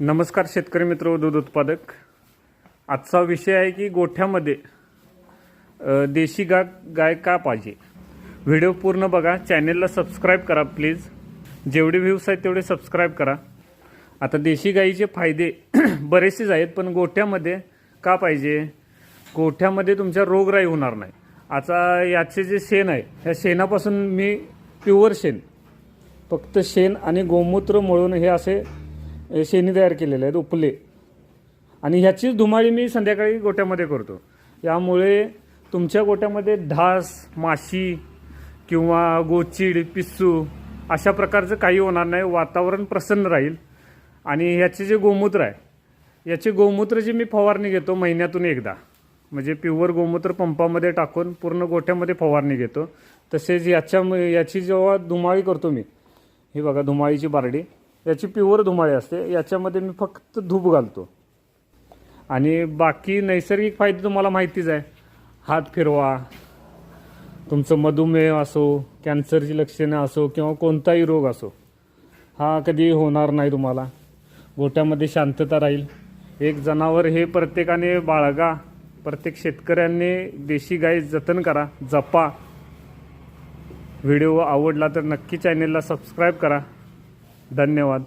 नमस्कार शेतकरी मित्र व दूध उत्पादक. आजचा विषय आहे की गोठ्यामध्ये देशी गाय का पाहिजे. व्हिडिओ पूर्ण बघा, चॅनेलला सबस्क्राईब करा प्लीज. जेवढे व्ह्यूज आहेत तेवढे सबस्क्राईब करा. आता देशी गाईचे फायदे बरेचसेच आहेत, पण गोठ्यामध्ये का पाहिजे. गोठ्यामध्ये तुमच्या रोगराई होणार नाही. आता याचे जे शेण आहे ह्या शेणापासून मी प्युअर शेण, फक्त शेण आणि गोमूत्र मळून हे असे शेणी तयार केलेले आहेत उपले, आणि ह्याचीच धुमाळी मी संध्याकाळी गोठ्यामध्ये करतो. यामुळे तुमच्या गोठ्यामध्ये ढास, माशी किंवा गोचीड, पिस्सू अशा प्रकारचं काही होणार नाही. वातावरण प्रसन्न राहील. आणि ह्याचे जे गोमूत्र आहे याचे गोमूत्राची मी फवारणी घेतो महिन्यातून एकदा, म्हणजे प्युअर गोमूत्र पंपामध्ये टाकून पूर्ण गोठ्यामध्ये फवारणी घेतो. तसेच याची जेव्हा धुमाळी करतो मी, ही बघा धुमाळीची बारडी, याची प्युअर धुमाळी असते. याच्यामध्ये मी फक्त धूप घालतो. आणि बाकी नैसर्गिक फायदे तुम्हाला माहितीच आहे. हात फिरवा, तुमचं मधुमेह असो, कॅन्सरची लक्षणं असो किंवा कोणताही रोग असो, हा कधी होणार नाही तुम्हाला. गोठ्यामध्ये शांतता राहील. एक जनावर हे प्रत्येकाने बाळगा. प्रत्येक शेतकऱ्यांनी देशी गाय जतन करा, जपा. व्हिडिओ आवडला तर नक्की चॅनेलला सबस्क्राईब करा. धन्यवाद.